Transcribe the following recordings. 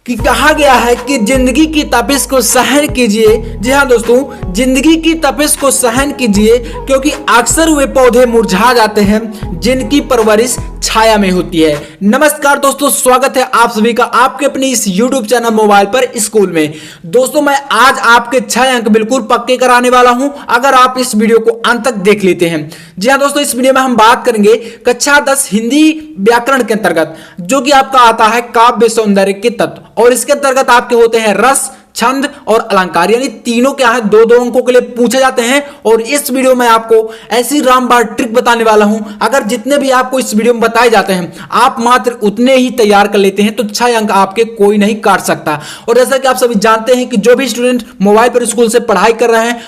कि कहा गया है कि जिंदगी की तपिश को सहन कीजिए। जी हाँ दोस्तों, जिंदगी की तपिश को सहन कीजिए क्योंकि अक्सर वे पौधे मुरझा जाते हैं जिनकी परवरिश छाया में होती है। नमस्कार दोस्तों, स्वागत है आप सभी का आपके अपने इस YouTube चैनल मोबाइल पर स्कूल में। दोस्तों मैं आज आपके 6 अंक बिल्कुल पक्के कराने वाला हूं अगर आप इस वीडियो को अंत तक देख लेते हैं। जी हाँ दोस्तों, इस वीडियो में हम बात करेंगे कक्षा 10 हिंदी व्याकरण के अंतर्गत, जो कि आपका आता है काव्य सौंदर्य के तत्व, और इसके अंतर्गत आपके होते हैं रस, छंद और अलंकार, यानी तीनों क्या है दो दो अंकों के लिए पूछे जाते हैं। और इस वीडियो में आपको ऐसी रामबाण ट्रिक बताने वाला हूं, अगर जितने भी आपको इस वीडियो में बताए जाते हैं आप मात्र उतने ही तैयार कर लेते हैं तो 6 अंक आपके कोई नहीं काट सकता। और जैसा कि आप सभी जानते हैं कि जो भी स्टूडेंट मोबाइल पर स्कूल से पढ़ाई कर रहे हैं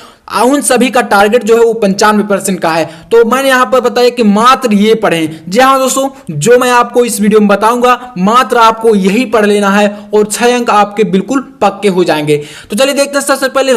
उन सभी का टारगेट जो है वो 95% का है। तो मैंने यहां पर बताया कि मात्र ये पढ़ें। जी हाँ दोस्तों, जो मैं आपको इस वीडियो में बताऊंगा मात्र आपको यही पढ़ लेना है और 6 अंक आपके बिल्कुल पक्के हो जाएंगे। तो चलिए देखते हैं सबसे पहले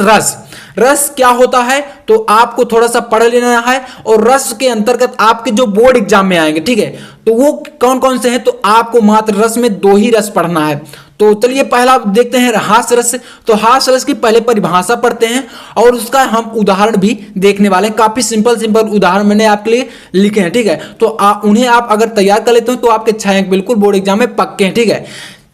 रस क्या होता है, तो आपको थोड़ा सा पढ़ लेना है। और रस के अंतर्गत आपके जो बोर्ड एग्जाम में आएंगे, ठीक है, तो वो कौन कौन से हैं, तो आपको मात्र रस में 2 ही रस पढ़ना है। तो चलिए पहला देखते हैं हास्य रस। तो हास्य रस की पहले परिभाषा पढ़ते हैं और उसका हम उदाहरण भी देखने वाले हैं। काफी सिंपल उदाहरण मैंने आपके लिए लिखे हैं, ठीक है। तो उन्हें आप अगर तैयार कर लेते हो तो आपके 6 अंक बिल्कुल बोर्ड एग्जाम में पक्के हैं, ठीक है।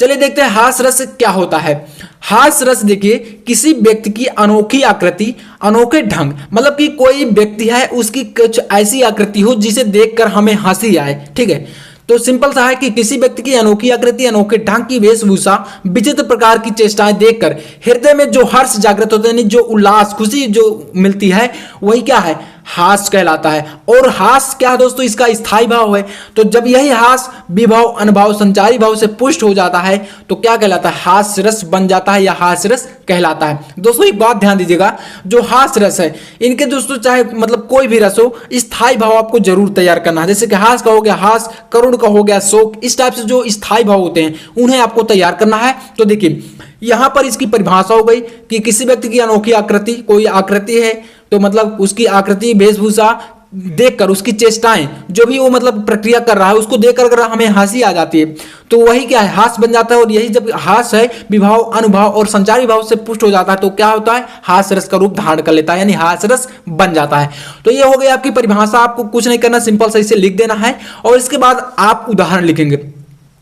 चलिए देखते हैं हास्य रस क्या होता है। हास्य रस देखिए, किसी व्यक्ति की अनोखी आकृति, अनोखे ढंग, मतलब कि कोई व्यक्ति है उसकी कुछ ऐसी आकृति हो जिसे देखकर हमें हंसी आए, ठीक है। तो सिंपल सा है कि किसी व्यक्ति की अनोखी आकृति, अनोखे ढंग की वेशभूषा, विचित्र प्रकार की चेष्टाएं देखकर हृदय में जो हर्ष जागृत होता है, जो उल्लास, खुशी जो मिलती है, वही क्या है, हास्य कहलाता है। और हास्य क्या है दोस्तों, इसका स्थायी भाव है। तो जब यही हास्य विभाव, अनुभाव, संचारी भाव से पुष्ट हो जाता है तो क्या कहलाता है, हास्य रस बन जाता है या हास्य रस कहलाता है। दोस्तों एक बात ध्यान दीजिएगा, जो हास्य रस है इनके दोस्तों चाहे मतलब कोई भी रस हो, स्थायी भाव आपको जरूर तैयार करना है। जैसे कि हास्य का हो गया हास्य, करुण का हो गया शोक, इस टाइप से जो स्थायी भाव होते हैं उन्हें आपको तैयार करना है। तो देखिए यहां पर इसकी परिभाषा हो गई कि किसी व्यक्ति की अनोखी आकृति, कोई आकृति है तो मतलब उसकी आकृति, वेशभूषा देखकर, उसकी चेष्टाएं, जो भी वो मतलब प्रक्रिया कर रहा है उसको देखकर अगर हमें हंसी आ जाती है तो वही क्या है, हास्य बन जाता है। और यही जब हास्य है विभाव, अनुभाव और संचारी भाव से पुष्ट हो जाता है तो क्या होता है, हास्य रस का रूप धारण कर लेता है, यानी हास्य रस बन जाता है। तो ये हो गई आपकी परिभाषा, आपको कुछ नहीं करना, सिंपल से इसे लिख देना है और इसके बाद आप उदाहरण लिखेंगे।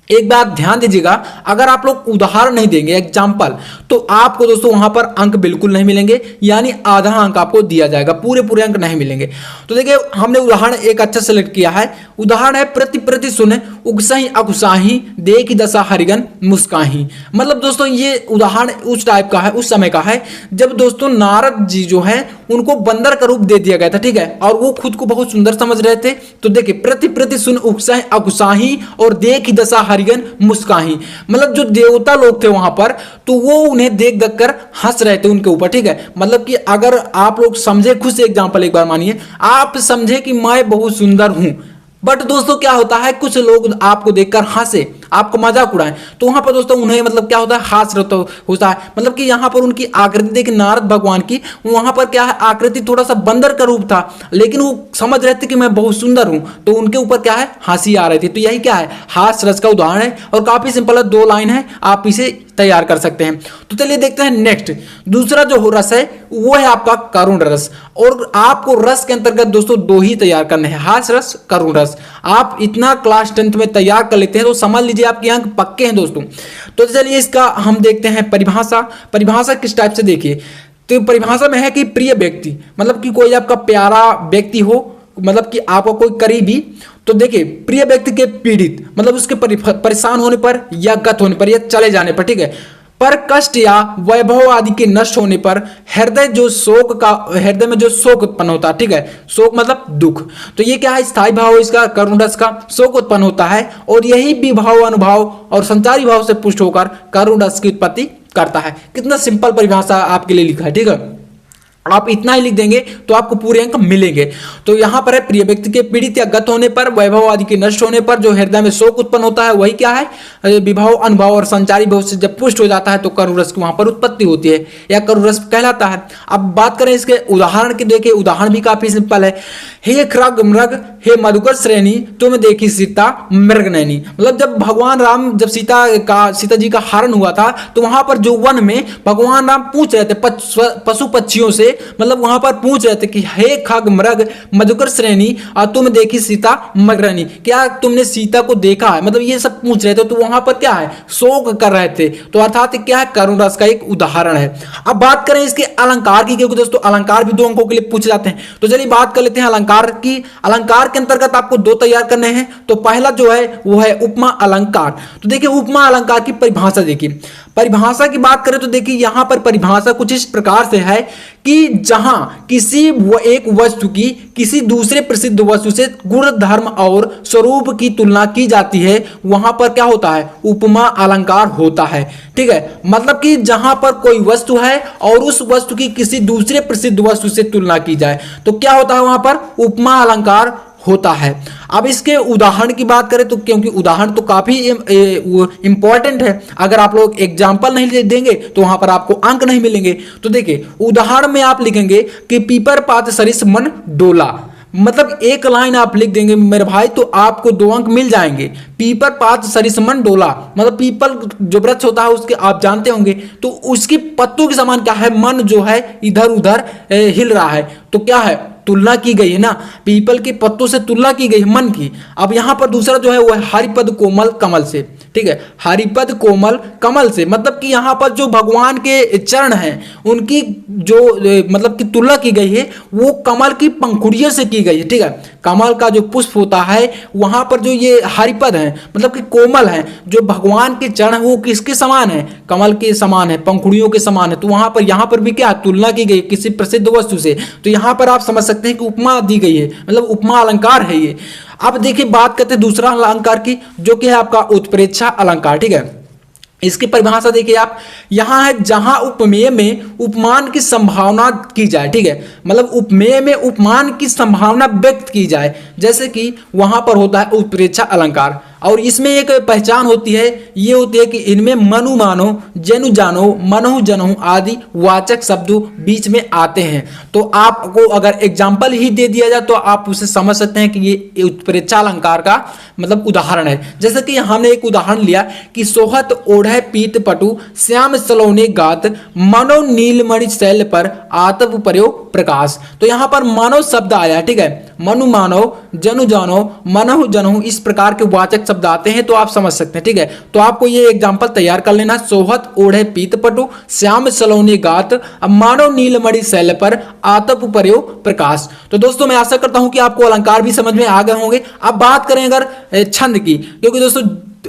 एक बात ध्यान दीजिएगा, अगर आप लोग उदाहरण नहीं देंगे, एग्जाम्पल, तो आपको दोस्तों वहां पर अंक बिल्कुल नहीं मिलेंगे, यानी आधा अंक आपको दिया जाएगा, पूरे अंक नहीं मिलेंगे। तो देखिए हमने उदाहरण एक अच्छा सेलेक्ट किया है। उदाहरण है प्रति सुने उगसही अकुसाही देखी दशा हरिगन मुस्काही। मतलब दोस्तों ये उदाहरण उस टाइप का है, उस समय का है जब दोस्तों नारद जी जो है उनको बंदर का रूप दे दिया गया था, ठीक है, और वो खुद को बहुत सुंदर समझ रहे थे। तो देखिए प्रति सुन उगसही अकुसाही और देखी दशा हरिगन मुस्काही, मतलब जो देवता लोग थे वहां पर तो वो उन्हें देख कर हंस रहे थे उनके ऊपर, ठीक है। मतलब कि अगर आप लोग समझे, खुद से एग्जांपल एक बार मानिए, आप समझे कि मैं बहुत सुंदर हूं, बट दोस्तों क्या होता है, कुछ लोग आपको देखकर हंसे, आपको मजाक उड़ाएं, तो वहां पर दोस्तों उन्हें मतलब क्या होता है, हास्य होता है। मतलब कि यहां पर उनकी आकृति देखिए नारद भगवान की, वहां पर क्या है, आकृति थोड़ा सा बंदर का रूप था, लेकिन वो समझ रहे थे कि मैं बहुत सुंदर हूं, तो उनके ऊपर क्या है, हंसी आ रही थी। तो यही क्या है, हास्य रस का उदाहरण है और काफी सिंपल है, 2 लाइन है, आप इसे तैयार कर सकते हैं। तो चलिए देखते हैं नेक्स्ट, दूसरा जो रस है वो है आपका करुण रस। और आपको रस के अंतर्गत दोस्तों 2 ही तैयार करने हैं, हास्य रस, करुण रस। आप इतना क्लास 10th में तैयार कर लेते हैं तो समझ लीजिए आपके अंक पक्के हैं दोस्तों। तो चलिए इसका हम देखते हैं परिभाषा किस टाइप से, देखिए तो परिभाषा में है कि प्रिय व्यक्ति, मतलब कि कोई आपका प्यारा व्यक्ति हो, मतलब कि आपका कोई करीबी। तो देखिए प्रिय व्यक्ति के पीड़ित, मतलब उसके परेशान होने पर या गत होने पर या चले जाने पर, ठीक है, पर कष्ट या वैभव आदि के नष्ट होने पर हृदय में जो शोक उत्पन्न होता है, ठीक है, शोक मतलब दुख। तो ये क्या है, स्थायी भाव इसका, करुण रस का, शोक उत्पन्न होता है और यही विभाव, अनुभाव और संचारी भाव से पुष्ट होकर करुण रस की उत्पत्ति करता है। कितना सिंपल परिभाषा आपके लिए लिखा है, ठीक है। आप इतना ही लिख देंगे तो आपको पूरे अंक मिलेंगे। तो यहां पर है प्रिय व्यक्ति के पीड़ित या गत होने पर, वैभव आदि के नष्ट होने पर जो हृदय में शोक उत्पन्न होता है, वही क्या है, विभाव, अनुभाव और संचारी भाव से जब पुष्ट हो जाता है तो करुण रस की वहां पर उत्पत्ति होती है या करुण रस कहलाता है। अब बात करें इसके उदाहरण की, देखिए उदाहरण भी काफी सिंपल है। हे खरग मृग हे मधुकर श्रेणी तुम देखी सीता मृग नैनी। मतलब जब भगवान राम जब सीता जी का हरण हुआ था तो वहां पर जो वन में भगवान राम पूछ रहे थे पशु पक्षियों से, मतलब वहां पर पूछ रहे थे कि हे खग मृग मधुकर श्रेणी और तुम देखी सीता मृग नैनी, क्या तुमने सीता को देखा है, मतलब ये सब पूछ रहे थे। तो वहां पर क्या है, शोक कर रहे थे। तो अर्थात क्या है, करुण रस का एक उदाहरण है। अब बात करें इसके अलंकार की, क्योंकि दोस्तों अलंकार भी 2 अंकों के लिए पूछे जाते हैं। तो चलिए बात कर लेते हैं अलंकार की। अलंकार के अंतर्गत आपको 2 तैयार करने हैं। तो पहला जो है वो है उपमा अलंकार। तो देखिए उपमा अलंकार की परिभाषा देखिए, परिभाषा की बात करें तो देखिए यहां पर परिभाषा कुछ इस प्रकार से है कि जहां किसी एक वस्तु की किसी दूसरे प्रसिद्ध वस्तु से गुण धर्म और स्वरूप की तुलना की जाती है वहां पर क्या होता है, उपमा अलंकार होता है। ठीक है, मतलब कि जहां पर कोई वस्तु है और उस वस्तु की किसी दूसरे प्रसिद्ध वस्तु से तुलना की जाए तो क्या होता है, वहां पर उपमा अलंकार होता है। अब इसके उदाहरण की बात करें तो क्योंकि उदाहरण तो काफी इंपॉर्टेंट है, अगर आप लोग एग्जाम्पल नहीं देंगे तो वहां पर आपको अंक नहीं मिलेंगे। तो देखिए उदाहरण में आप लिखेंगे कि पीपर पात सरिस मन डोला, मतलब एक लाइन आप लिख देंगे मेरे भाई तो आपको 2 अंक मिल जाएंगे। पीपर पात सरिस मन डोला, मतलब पीपल जो वृक्ष होता है उसके आप जानते होंगे, तो उसकी पत्तों के समान क्या है, मन जो है इधर उधर हिल रहा है। तो क्या है, तुलना की गई है ना, पीपल के पत्तों से तुलना की गई है मन की। अब यहां पर दूसरा जो है वो है हरिपद कोमल कमल से। ठीक है, हरिपद कोमल कमल से, मतलब कि यहां पर जो भगवान के चरण हैं उनकी जो मतलब कि तुलना की गई है वो कमल की पंखुड़ियों से की गई है। ठीक है, कमल का जो पुष्प होता है वहां पर जो ये हरिपद है मतलब कि कोमल है, जो भगवान के चरण वो किसके समान है, कमल के समान है, पंखुड़ियों के समान है। तो वहां पर यहां पर भी क्या तुलना की गई किसी प्रसिद्ध वस्तु से। तो यहां पर आप समझ सकते हैं कि उपमा दी गई है, मतलब उपमा अलंकार है ये। अब देखिए बात करते हैं दूसरा अलंकार की, जो कि है आपका उत्प्रेक्षा अलंकार। ठीक है, इसकी परिभाषा देखिए आप, यहां है जहां उपमेय में उपमान की संभावना की जाए। ठीक है, मतलब उपमेय में उपमान की संभावना व्यक्त की जाए, जैसे कि वहां पर होता है उत्प्रेक्षा अलंकार। और इसमें एक पहचान होती है, ये होती है कि इनमें मनु मानो जनु जानो मनहु जनहु आदि वाचक शब्द बीच में आते हैं। तो आपको अगर एग्जाम्पल ही दे दिया जाए तो आप उसे समझ सकते हैं कि ये उत्प्रेक्षा अलंकार का मतलब उदाहरण है। जैसे कि हमने एक उदाहरण लिया कि सोहत ओढ़े पीत पटु श्याम सलोने गात मनो नीलमणि शैल पर आतप प्रयोग प्रकाश। तो यहाँ पर मानव शब्द आया। ठीक है, मनु मानव जनु जानो मनहु जनहु इस प्रकार के वाचक शब्द आते हैं तो आप समझ सकते हैं। ठीक है, तो आपको ये एग्जांपल तैयार कर लेना, सोहत ओढ़े पीत पटु श्याम सलोने गात मानव नीलमणि शैल पर आतप प्रयोग प्रकाश। तो दोस्तों मैं आशा करता हूं कि आपको अलंकार भी समझ में आ गए होंगे। अब बात करें अगर छंद की, क्योंकि दोस्तों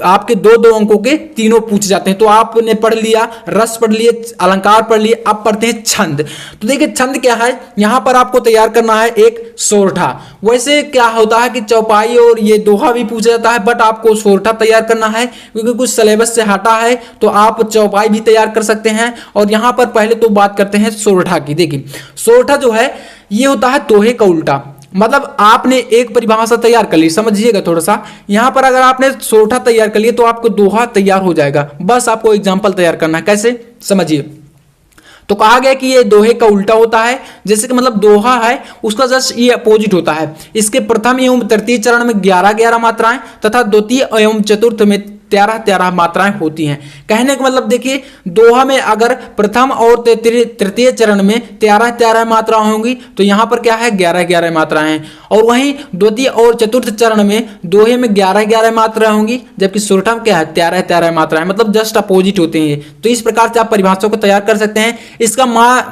आपके 2-2 अंकों के तीनों पूछे जाते हैं। तो आपने पढ़ लिया रस, पढ़ लिए अलंकार, पढ़ लिए, अब पढ़ते हैं छंद। तो देखिए छंद क्या है, यहां पर आपको तैयार करना है एक सोरठा। वैसे क्या होता है कि चौपाई और ये दोहा भी पूछा जाता है, बट आपको सोरठा तैयार करना है क्योंकि कुछ सिलेबस से हटा है। तो आप चौपाई भी तैयार कर सकते हैं। और यहां पर पहले तो बात करते हैं सोरठा की। देखिए सोरठा जो है ये होता है दोहे का उल्टा, मतलब आपने एक परिभाषा तैयार कर ली, समझिएगा थोड़ा सा। यहां पर अगर आपने सोरठा तैयार कर लिया तो आपको दोहा तैयार हो जाएगा। बस आपको एग्जांपल तैयार करना है, कैसे समझिए। तो कहा गया कि ये दोहे का उल्टा होता है, जैसे कि मतलब दोहा है उसका जस्ट ये अपोजिट होता है। इसके प्रथम एवं तृतीय चरण में 11-11 मात्राएं तथा द्वितीय एवं चतुर्थ में 13-13 मात्राएं होती हैं। कहने का मतलब देखिए दोहा में अगर प्रथम और तृतीय चरण में 13-13 मात्राएं होंगी तो यहां पर क्या है 11-11 मात्राएं हैं। और वहीं द्वितीय और चतुर्थ चरण में दोहे में 11-11 मात्राएं होंगी, जबकि सोरठा में क्या है 13-13 मात्राएं, मतलब जस्ट अपोजिट होते हैं। तो इस प्रकार से आप परिभाषा को तैयार कर सकते हैं। इसका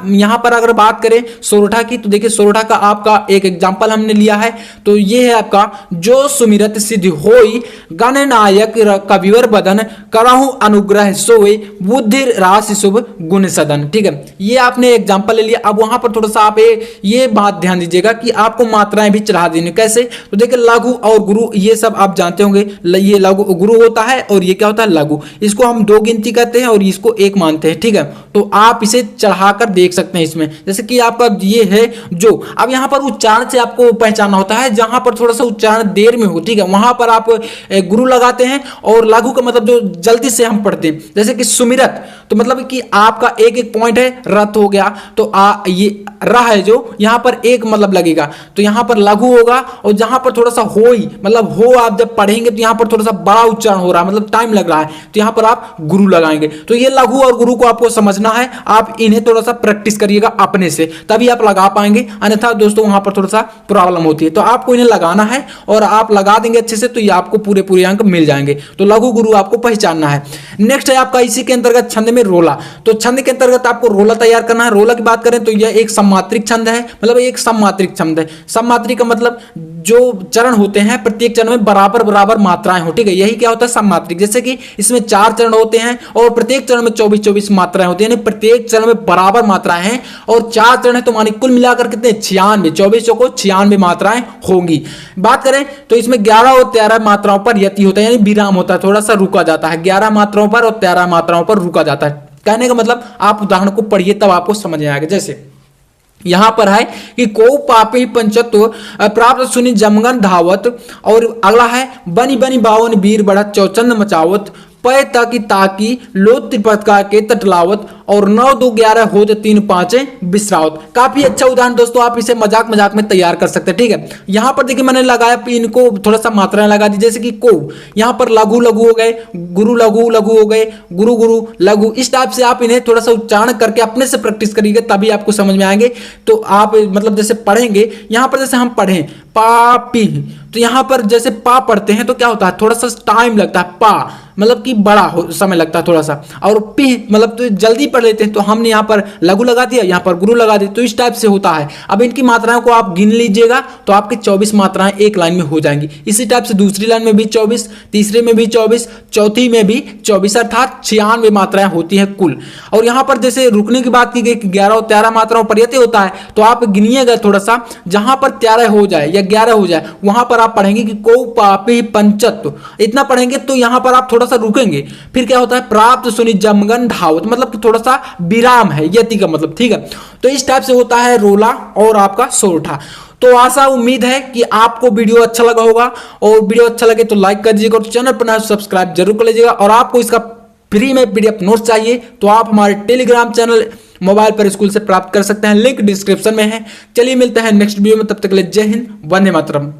यहां पर अगर बात करें सोरठा की, तो देखिए सोरठा का आपका एक एग्जाम्पल हमने लिया है। तो ये है आपका जो सुमिरत सिद्धि होई गणनायक कविवर बदन करहु अनुग्रह सोए बुद्धि राशि शुभ गुण सदन। ठीक है, ये आपने एग्जाम्पल ले लिया। अब वहां पर थोड़ा सा आप ये बात ध्यान दीजिएगा कि आपको मात्राएं भी चढ़ा देनी, कैसे। तो देखिए लघु और गुरु ये सब आप जानते होंगे, ये लघु गुरु होता है और ये क्या होता है लघु। इसको हम 2 गिनती करते हैं और इसको 1 मानते हैं। ठीक है, तो आप इसे चढ़ाकर देख सकते हैं इसमें, जैसे कि आपका ये है जो। अब यहाँ पर उच्चारण से आपको पहचानना होता है, जहां पर थोड़ा सा उच्चारण देर में हो, ठीक है, वहां पर आप गुरु लगाते हैं और लघु का मतलब जो जल्दी से हम पढ़ते हैं, जैसे कि सुमिरत, तो मतलब कि आपका एक एक पॉइंट है, रत हो गया, तो ये र है जो यहाँ पर एक मतलब लगेगा, तो यहाँ पर लघु होगा। और जहां पर थोड़ा सा होई मतलब हो आप जब पढ़ेंगे तो यहाँ पर थोड़ा सा बड़ा उच्चारण हो रहा है, मतलब टाइम लग रहा है, तो यहाँ पर आप गुरु लगाएंगे। तो ये लघु और गुरु को आपको समझना है, आप इन्हें थोड़ा सा प्रैक्टिस करिएगा अपने से, तभी आप लगा पाएंगे, अन्यथा दोस्तों वहां पर थोड़ा सा प्रॉब्लम होती है। तो आपको इन्हें लगाना है और आप लगा देंगे अच्छे से तो ये आपको पूरे पूरे अंक मिल जाएंगे। तो लघु गुरु आपको पहचानना है। नेक्स्ट है आपका इसी के अंतर्गत छंद में रोला। तो छंद के अंतर्गत आपको रोला तैयार करना है। रोला की बात करें तो यह एक सम्मात्रिक छंद है, मतलब एक सम्मात्रिक छंद है। सम्मात्रिक का मतलब जो चरण होते हैं प्रत्येक चरण में बराबर बराबर मात्राएं हो, ठीक है, यही क्या होता है सम्मात्रिक। जैसे कि इसमें 4 चरण होते हैं और प्रत्येक चरण में 24-24 मात्राएं होती है, यानी प्रत्येक चरण में बराबर मात्राएं हैं और 4 चरण है तो मानी कुल मिलाकर कितने 96, 24 चौको 96 मात्राएं होंगी। बात करें तो इसमें 11 और 13 मात्राओं पर यति होता है, यानी विराम होता है, थोड़ा सा रुका जाता है। 11 मात्राओं पर और 13 मात्राओं पर रुका जाता है। कहने का मतलब आप उदाहरण को पढ़िए तब आपको समझ में आएगा। जैसे यहां पर है कि को पापी पंचत्व प्राप्त सुनी जमगन धावत, और अगला है बनी बनी बावन वीर बढ़त चौचंद मचावत, पय ताकि ताकि लो त्रिपथका के तटलावत, और 9 2 11 होत 3 5 बिसरावत। काफी अच्छा उदाहरण दोस्तों, आप इसे मजाक मजाक में तैयार कर सकते हैं, ठीक है। यहां पर देखिए मैंने लगाया इनको थोड़ा सा मात्राएं लगा दी, जैसे कि को यहां पर लघु लघु हो गए, गुरु लघु लघु हो गए, गुरु गुरु लघु, इस टाइप से आप इन्हें थोड़ा सा उच्चारण करके अपने से प्रैक्टिस करिएगा तभी आपको समझ में आएंगे। तो आप मतलब जैसे पढ़ेंगे यहां पर, जैसे हम पढ़ें पापी, तो यहां पर जैसे पा पढ़ते हैं तो क्या होता है थोड़ा सा टाइम लगता है, पा मतलब कि बड़ा समय लगता है थोड़ा सा, और पी मतलब तो जल्दी पढ़ लेते हैं, तो हमने यहाँ पर लघु लगा दिया, यहाँ पर गुरु लगा दिया, तो इस टाइप से होता है। अब इनकी मात्राओं को आप गिन लीजिएगा तो आपकी 24 मात्राएं एक लाइन में हो जाएंगी। इसी टाइप से दूसरी लाइन में भी 24, तीसरे में भी 24, चौथी में भी 24, अर्थात 96 मात्राएं होती हैं कुल। और यहाँ पर जैसे रुकने की बात की गई कि 11 और 13 मात्राओं पर यति होता है, तो आप गिनिएगा थोड़ा सा, जहां पर 13 हो जाए या 11 हो जाए वहां पर आप पढ़ेंगे कि को पापी पंचत्व, इतना पढ़ेंगे तो यहां पर आप थोड़ा सा रुकेंगे। फिर क्या होता है प्राप्त सुनी जमगन धावत, मतलब कि थोड़ा सा विराम है यति का मतलब, ठीक है। तो इस टाइप से होता है रोला और आपका सोरठा। तो आशा उम्मीद है कि आपको वीडियो अच्छा लगा होगा, और वीडियो अच्छा लगे तो लाइक कर दीजिएगा और चैनल पर नया सब्सक्राइब जरूर कर लीजिएगा। और आपको इसका फ्री में पीडीएफ नोट्स चाहिए तो आप हमारे टेलीग्राम चैनल मोबाइल पर स्कूल से प्राप्त कर सकते हैं, लिंक डिस्क्रिप्शन में है। चलिए मिलते हैं नेक्स्ट वीडियो में, तब तक के लिए जय हिंद, वंदे मातरम।